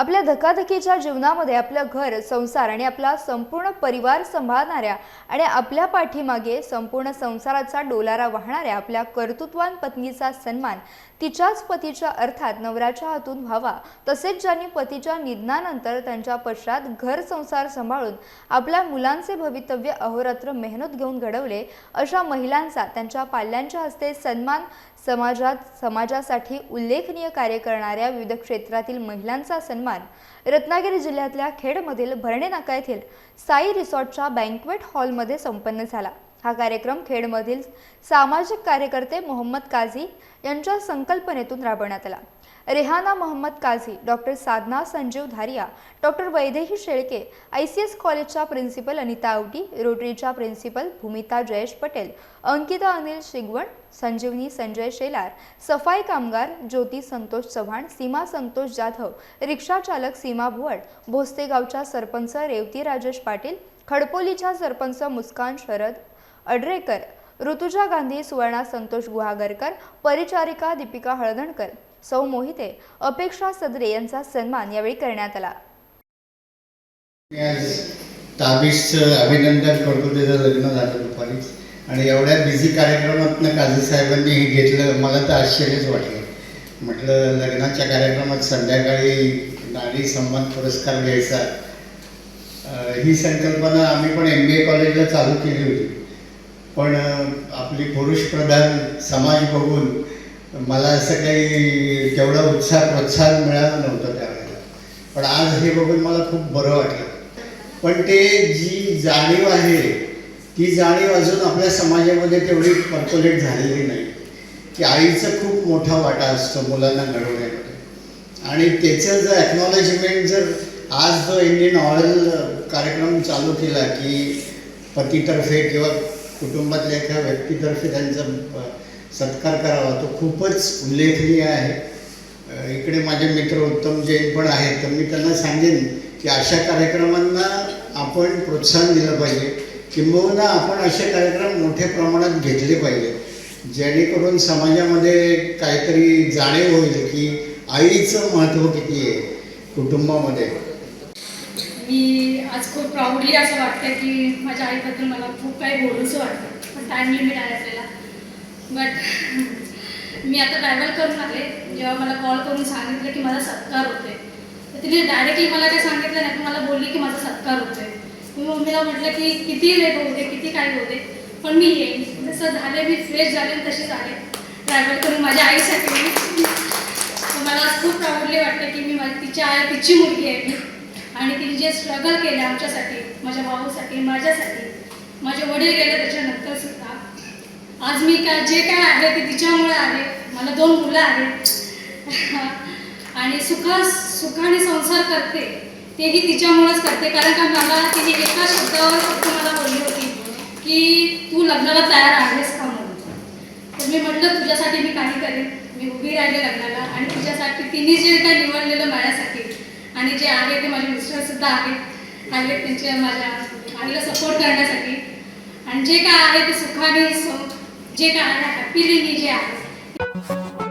आपल्या धकाधकीच्या जीवनामध्ये आपलं घर, संसार आणि आपला संपूर्ण परिवार सांभाळणाऱ्या आणि आपल्या पाठीमागे संपूर्ण संसाराचा डोलारा वाहणाऱ्या आपल्या कर्तृत्ववान पत्नीचा सन्मान तिच्याच पतीच्या अर्थात नवऱ्याच्या हातून व्हावा, तसेच ज्यांनी पतीच्या निधनानंतर त्यांच्या पश्चात घर संसार सांभाळून आपल्या मुलांचे भवितव्य अहोरात्र मेहनत घेऊन घडवले अशा महिलांचा त्यांच्या पाल्यांच्या हस्ते सन्मान, समाजासाठी उल्लेखनीय कार्य करणाऱ्या विविध क्षेत्रातील महिलांचा सन्मान रत्नागिरी जिल्ह्यातल्या खेडमधील भरणे नाका येथील साई रिसॉर्टच्या बँक्वेट हॉलमध्ये संपन्न झाला। हा कार्यक्रम खेडमधील सामाजिक कार्यकर्ते मोहम्मद काझी यांच्या संकल्पनेतून राबवण्यात आला। रेहाना मोहम्मद काझी, डॉक्टर साधना संजीव धारिया, डॉक्टर वैदेही शेळके, ICS कॉलेजच्या प्रिन्सिपल अनिता आवटी, रोटरीच्या प्रिन्सिपल भूमिता जयेश पटेल, अंकिता अनिल शिगवण, संजीवनी संजय शेलार, सफाई कामगार ज्योती संतोष चव्हाण, सीमा संतोष जाधव, रिक्षा चालक सीमा भुवड, भोसतेगावच्या सरपंच रेवती राजेश पाटील, खडपोलीच्या सरपंच मुस्कान शरद अडरेकर, ऋतुजा गांधी, सुवर्णा संतोष गुहागरकर, परिचारिका दीपिका हळदणकर, सौ मोहिते, अपेक्षा सदरे यांचा सन्मान यावेळी करण्यात आला। ताबिशचं अभिनंदन करतो, त्याचं लग्न झालं दुपारी आणि एवढ्या बिझी कार्यक्रमातनं काझी साहेबांनी हे घेतलं, मला तर आश्चर्यच वाटलं। म्हटलं लग्नाच्या कार्यक्रमात संध्याकाळी नारी सन्मान पुरस्कार घ्यायचा, ही संकल्पना आम्ही पण MBA कॉलेजला चालू केली होती, पण आपली पुरुषप्रधान समाज बघून मला असं काही तेवढा उत्साह प्रोत्साहन मिळालं नव्हतं त्यावेळेला, पण आज हे बघून मला खूप बरं वाटलं। पण ते जी जाणीव आहे ती जाणीव अजून आपल्या समाजामध्ये तेवढी पर्कोलेट झालेली नाही की आईचा खूप मोठा वाटा असतो मुलांना घडवण्यामध्ये, आणि त्याचं जर ॲक्नॉलेजमेंट जर आज जो इंडियन ऑइल कार्यक्रम चालू केला की पतीतर्फे किंवा कुटुंबातल्या एका व्यक्तीतर्फे त्यांचा सत्कार करावा, तो खूपच उल्लेखनीय आहे। इकडे माझे मित्र उत्तम जैन पण आहेत, तर मी त्यांना सांगेन की अशा कार्यक्रमांना आपण प्रोत्साहन दिलं पाहिजे, किंबहुना आपण असे कार्यक्रम मोठ्या प्रमाणात घेतले पाहिजे, जेणेकरून समाजामध्ये काहीतरी जाणीव होईल की आईचं महत्त्व किती आहे कुटुंबामध्ये। मी आज खूप प्राऊडली असं वाटतं की माझ्या आईबद्दल मला खूप काही बोलूचं वाटतं, पण टाईम लिमिट आहे आपल्याला। बट मी आता ट्रॅव्हल करून आले, जेव्हा मला कॉल करून सांगितलं की माझा सत्कार होतोय, तर तिने डायरेक्टली मला काय सांगितलं नाही, पण मला बोलली की माझा सत्कार होतोय। मी मम्मीला म्हटलं की किती लेट होऊ दे, किती काय होऊ दे, पण मी येईन। जसं झाले, मी फ्रेश झाले तसेच आले ट्रॅव्हल करून माझ्या आईसाठी। मला आज खूप प्राऊडली वाटते की मी तिची आई, तिची मुलगी आहे मी, आणि तिने जे स्ट्रगल केलं आमच्यासाठी, माझ्या भाऊसाठी, माझ्यासाठी, माझे वडील गेले त्याच्यानंतर सुद्धा आज मी जे काय आहे ते तिच्यामुळे आहे। मला 2 मुलं आहेत आणि सुखाने संसार करते तेही तिच्यामुळेच करते, कारण का मला तिने एका शब्दावर फक्त मला बोलली होती की तू लग्नाला तयार आहेस का म्हणून। तर मी म्हटलं तुझ्यासाठी मी काही करेन, मी उभी राहिले लग्नाला, आणि तुझ्यासाठी तिने जे काही निवडलेलं माझ्यासाठी, आणि जे आहे ते माझे मिस्टरसुद्धा आहेत त्यांच्या माझ्या आईला सपोर्ट करण्यासाठी, आणि जे काय आहे ते सुखाने जे काय आहे हॅपीली मी जे आहे।